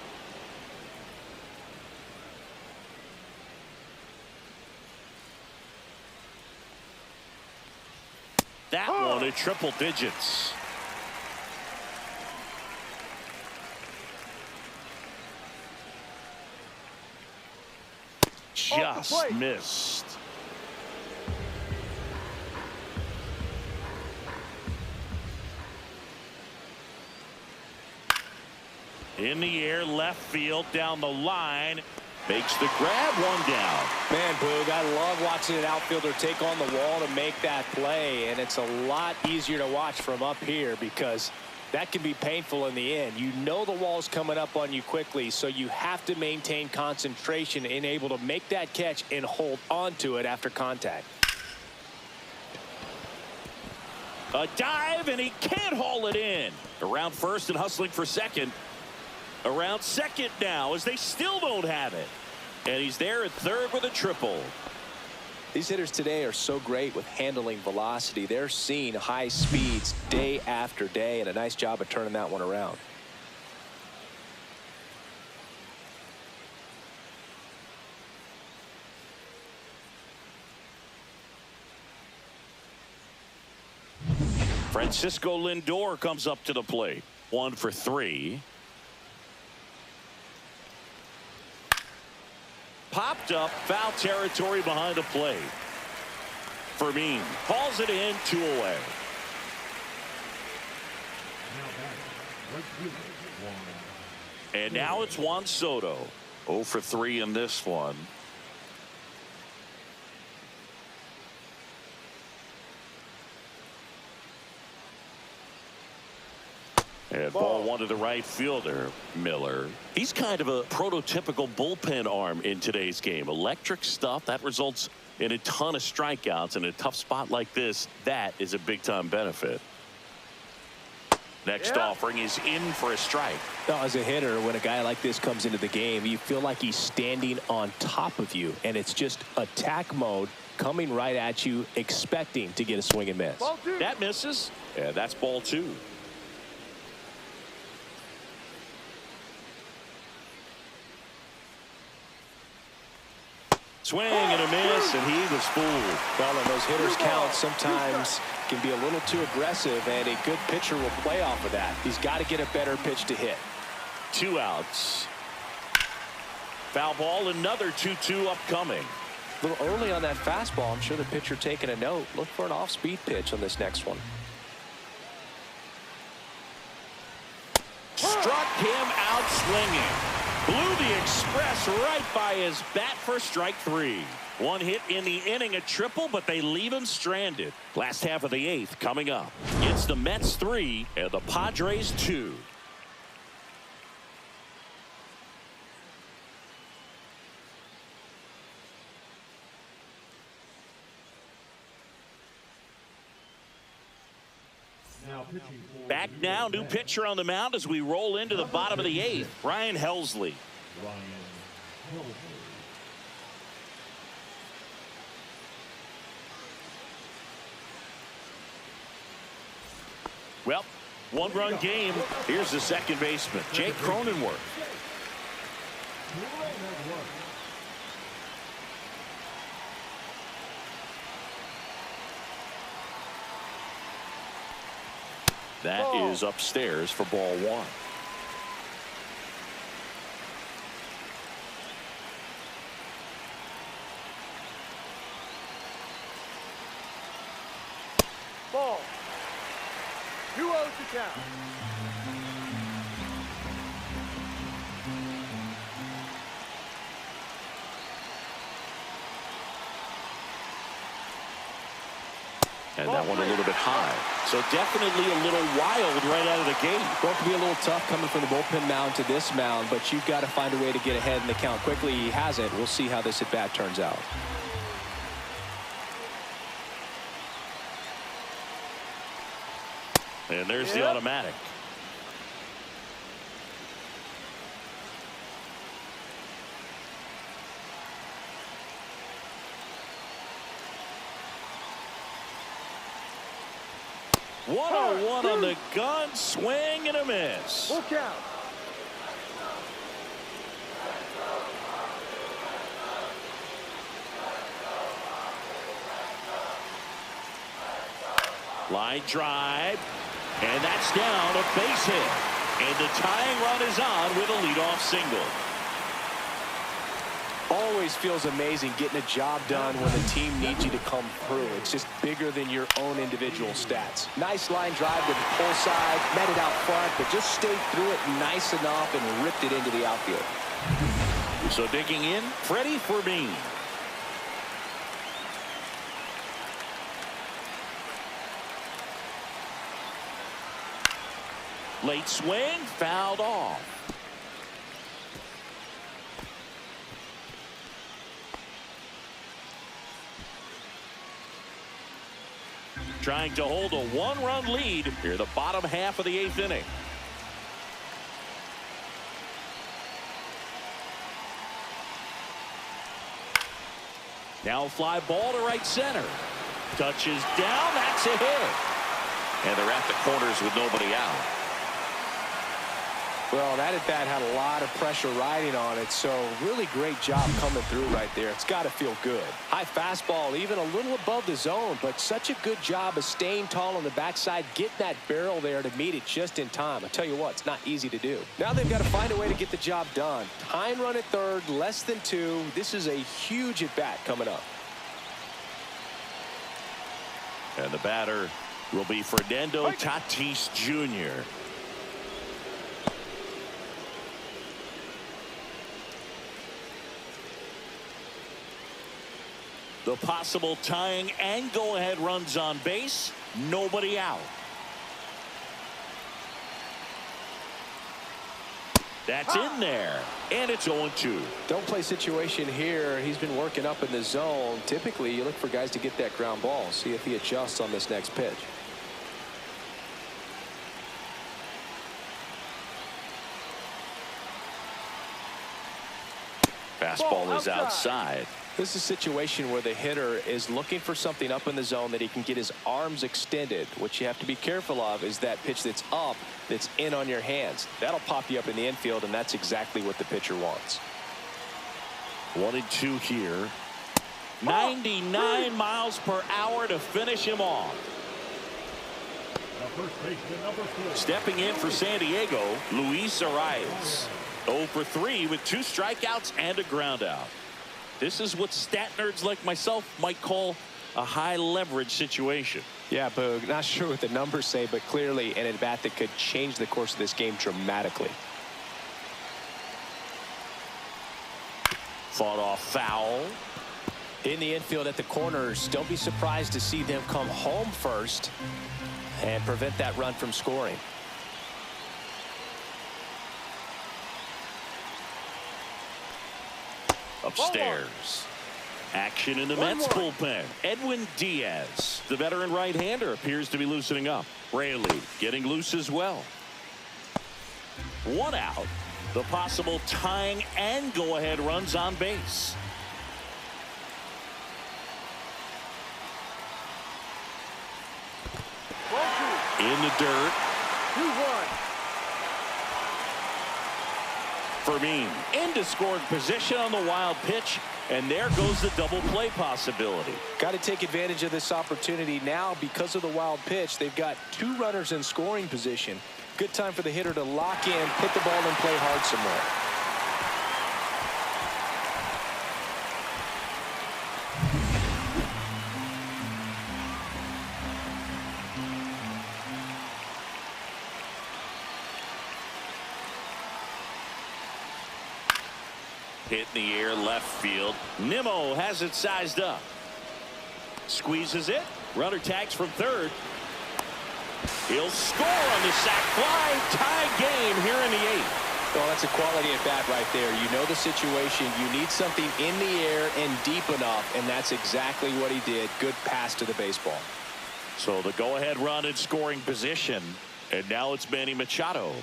That one at triple digits. Just missed. In the air, left field, down the line. Makes the grab, one down. Man, Boog, I love watching an outfielder take on the wall to make that play, and it's a lot easier to watch from up here because that can be painful in the end. You know the wall's coming up on you quickly, so you have to maintain concentration and able to make that catch and hold on to it after contact. A dive, and he can't haul it in. Around first and hustling for second. Around second now as they still don't have it. And he's there at third with a triple. These hitters today are so great with handling velocity. They're seeing high speeds day after day, and a nice job of turning that one around. Francisco Lindor comes up to the plate. 1 for 3. Popped up, foul territory behind the plate. Fermin hauls it in, 2 away. And now it's Juan Soto. 0 for 3 in this one. And ball 1 to the right fielder, Miller. He's kind of a prototypical bullpen arm in today's game. Electric stuff that results in a ton of strikeouts. In a tough spot like this, that is a big-time benefit. Next offering is in for a strike. Now, as a hitter, when a guy like this comes into the game, you feel like he's standing on top of you, and it's just attack mode coming right at you, expecting to get a swing and miss. That misses, and that's ball 2. Swing and a miss, and he was fooled. Well, and those hitters count sometimes can be a little too aggressive, and a good pitcher will play off of that. He's got to get a better pitch to hit. 2 outs. Foul ball, another 2-2 upcoming. A little early on that fastball. I'm sure the pitcher taking a note. Look for an off-speed pitch on this next one. Struck him out swinging. Blew the express right by his bat for strike 3. 1 hit in the inning, a triple, but they leave him stranded. Last half of the 8th coming up. It's the Mets 3 and the Padres 2. Back now, new pitcher on the mound as we roll into the bottom of the 8th. Ryan Helsley. Well, 1-run game. Here's the second baseman, Jake Cronenworth. That is upstairs for ball 1. Ball. 2-0 to count. And that one a little bit high. So definitely a little wild right out of the gate. Well, it can be a little tough coming from the bullpen mound to this mound, but you've got to find a way to get ahead in the count quickly. He hasn't. We'll see how this at-bat turns out. And there's the automatic. One on the gun, swing and a miss. Full count. Line drive, and that's down, a base hit. And the tying run is on with a leadoff single. Always feels amazing getting a job done when the team needs you to come through. It's just bigger than your own individual stats. Nice line drive to the pull side, met it out front, but just stayed through it nice enough and ripped it into the outfield. So digging in, Freddie Fermin. Late swing, fouled off. Trying to hold a one-run lead here the bottom half of the 8th inning. Now a fly ball to right center. Touches down. That's a hit. And they're at the corners with nobody out. Well, that at bat had a lot of pressure riding on it, so really great job coming through right there. It's got to feel good. High fastball, even a little above the zone, but such a good job of staying tall on the backside, getting that barrel there to meet it just in time. I tell you what, it's not easy to do. Now they've got to find a way to get the job done. Tying run at third, less than 2. This is a huge at bat coming up. And the batter will be Fernando Tatis Jr. The possible tying and go-ahead runs on base. Nobody out. That's in there. And it's 0-2. Don't play situation here. He's been working up in the zone. Typically, you look for guys to get that ground ball. See if he adjusts on this next pitch. Fastball is outside. This is a situation where the hitter is looking for something up in the zone that he can get his arms extended. What you have to be careful of is that pitch that's up, that's in on your hands. That'll pop you up in the infield, and that's exactly what the pitcher wants. 1-2 here. 99 miles per hour to finish him off. First baseman number 4. Stepping in for San Diego, Luis Arias. 0 for 3 with 2 strikeouts and a ground out. This is what stat nerds like myself might call a high leverage situation. Yeah, Boog, not sure what the numbers say, but clearly an at bat that could change the course of this game dramatically. Fought off foul. In the infield at the corners, don't be surprised to see them come home first and prevent that run from scoring. Upstairs. Action in the Mets bullpen. Edwin Diaz, the veteran right-hander, appears to be loosening up. Raley getting loose as well. 1 out. The possible tying and go-ahead runs on base. In the dirt. 2-1. Fermin into scoring position on the wild pitch, and there goes the double play possibility. Got to take advantage of this opportunity now because of the wild pitch. They've got 2 runners in scoring position. Good time for the hitter to lock in, hit the ball, and play hard some more. Hit in the air left field. Nimmo has it sized up. Squeezes it. Runner tags from third. He'll score on the sac fly. Tie game here in the 8th. Well, that's a quality at bat right there. You know the situation. You need something in the air and deep enough, and that's exactly what he did. Good pass to the baseball. So the go-ahead run in scoring position, and now it's Manny Machado.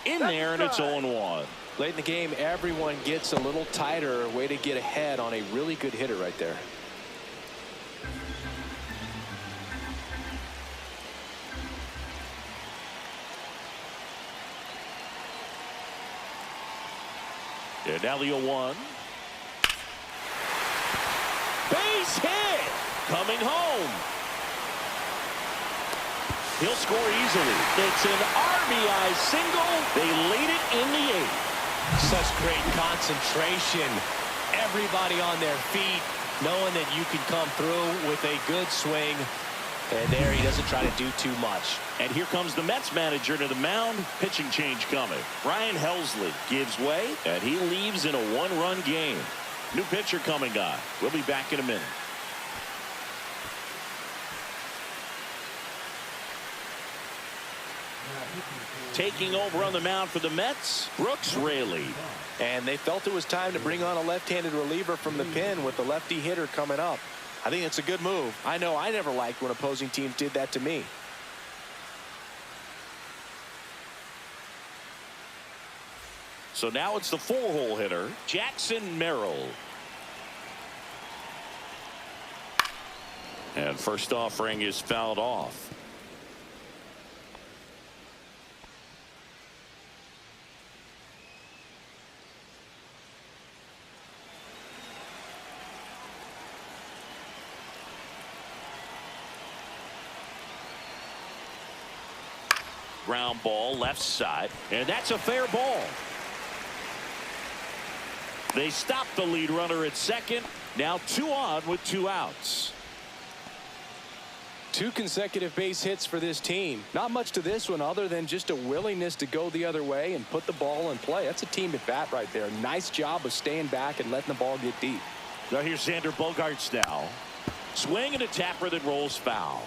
In there, and it's 0-1. Late in the game, everyone gets a little tighter. Way to get ahead on a really good hitter right there. And now the 0-1. Base hit. coming home. He'll score easily. It's an RBI single. They lead it in the 8th. Such great concentration. Everybody on their feet, knowing that you can come through with a good swing. And there he doesn't try to do too much. And here comes the Mets manager to the mound. Pitching change coming. Ryan Helsley gives way, and he leaves in a 1-run game. New pitcher coming on. We'll be back in a minute. Taking over on the mound for the Mets, Brooks Raley. And they felt it was time to bring on a left-handed reliever from the pen with the lefty hitter coming up. I think it's a good move. I know I never liked when opposing teams did that to me. So now it's the 4-hole hitter, Jackson Merrill. And first offering is fouled off. Ground ball left side, and that's a fair ball. They stop the lead runner at second. Now 2 on with 2 outs. 2 consecutive base hits for this team. Not much to this one other than just a willingness to go the other way and put the ball in play. That's a team at bat right there. Nice job of staying back and letting the ball get deep. Now here's Xander Bogaerts now. Swing and a tapper that rolls foul.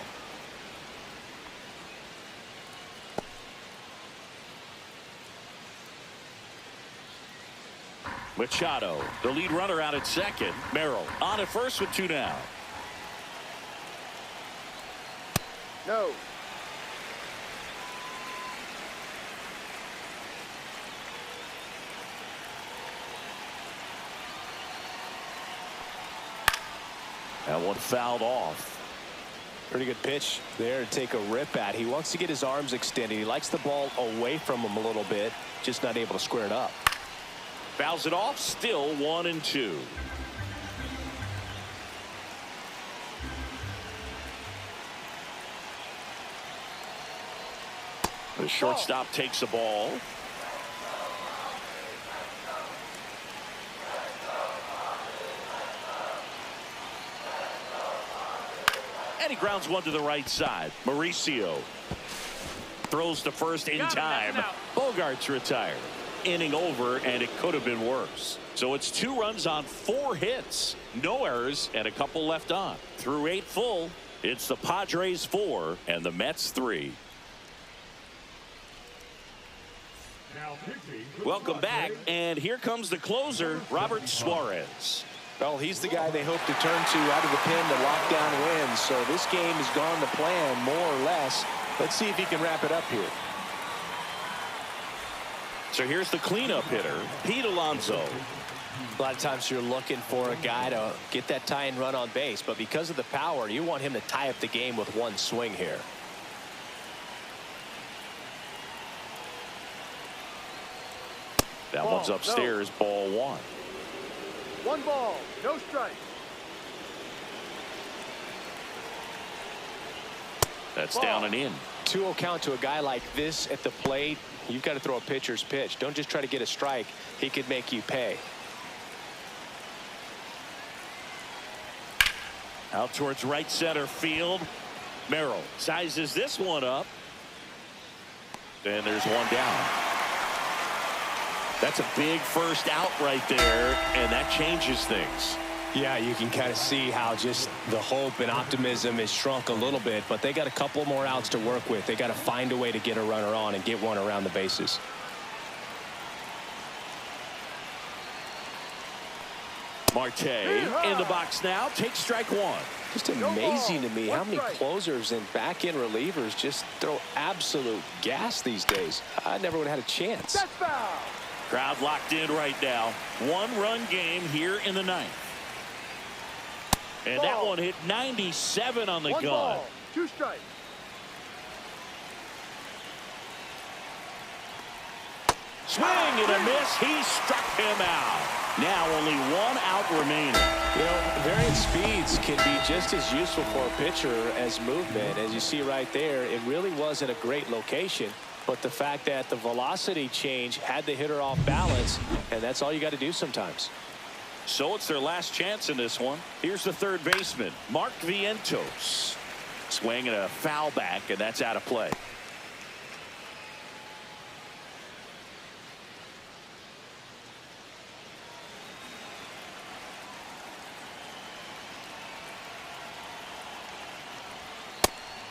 Machado, the lead runner, out at second. Merrill on at first with 2 down. No. That one fouled off. Pretty good pitch there to take a rip at. He wants to get his arms extended. He likes the ball away from him a little bit, just not able to square it up. Fouls it off, still 1-2. The shortstop takes the ball. And he grounds one to the right side. Mauricio throws to first in time. Bogaerts retired. Inning over, and it could have been worse. So it's 2 runs on 4 hits, no errors, and a couple left on. Through 8 full, it's the Padres 4 and the Mets 3. Welcome back, and here comes the closer, Robert Suarez. Well, he's the guy they hope to turn to out of the pen to lock down wins. So this game has gone to plan, more or less. Let's see if he can wrap it up here. So here's the cleanup hitter, Pete Alonso. A lot of times you're looking for a guy to get that tying run on base, but because of the power, you want him to tie up the game with 1 swing here. That one's upstairs, no. Ball 1. 1 ball, no strike. That's ball. down and in. 2-0 count to a guy like this at the plate. You've got to throw a pitcher's pitch. Don't just try to get a strike. He could make you pay. Out towards right center field. Merrill sizes this one up. And there's 1 down. That's a big first out right there, and that changes things. Yeah, you can kind of see how just the hope and optimism has shrunk a little bit, but they got a couple more outs to work with. They got to find a way to get a runner on and get one around the bases. Marte in the box now, takes strike 1. Just amazing to me how many closers and back-end relievers just throw absolute gas these days. I never would have had a chance. That's foul. Crowd locked in right now. 1-run game here in the 9th. And that one hit 97 on the 1 gun. ball, 2 strikes. Swing and a miss. He struck him out. Now only one out remaining. You know, variant speeds can be just as useful for a pitcher as movement. As you see right there, it really wasn't a great location, but the fact that the velocity change had the hitter off balance, and that's all you got to do sometimes. So it's their last chance in this one. Here's the third baseman, Mark Vientos. Swinging a foul back, and that's out of play.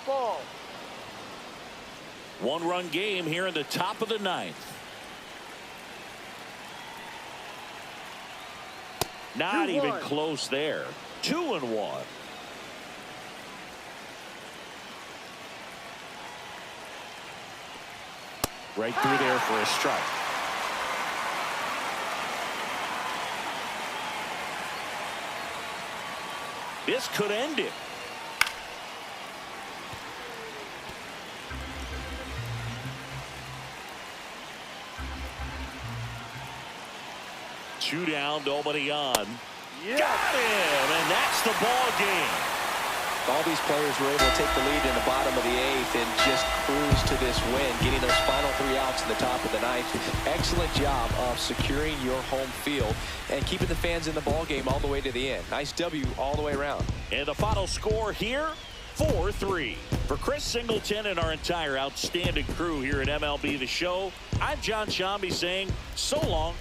Ball. One-run game here in the top of the ninth. Not even close there. 2-1. Right through there for a strike. This could end it. Two down, nobody on. Yes. Got him, and that's the ball game. All these players were able to take the lead in the bottom of the eighth and just cruise to this win, getting those final 3 outs in the top of the ninth. Excellent job of securing your home field and keeping the fans in the ball game all the way to the end. Nice W all the way around. And the final score here, 4-3. For Chris Singleton and our entire outstanding crew here at MLB The Show, I'm John Shambi saying so long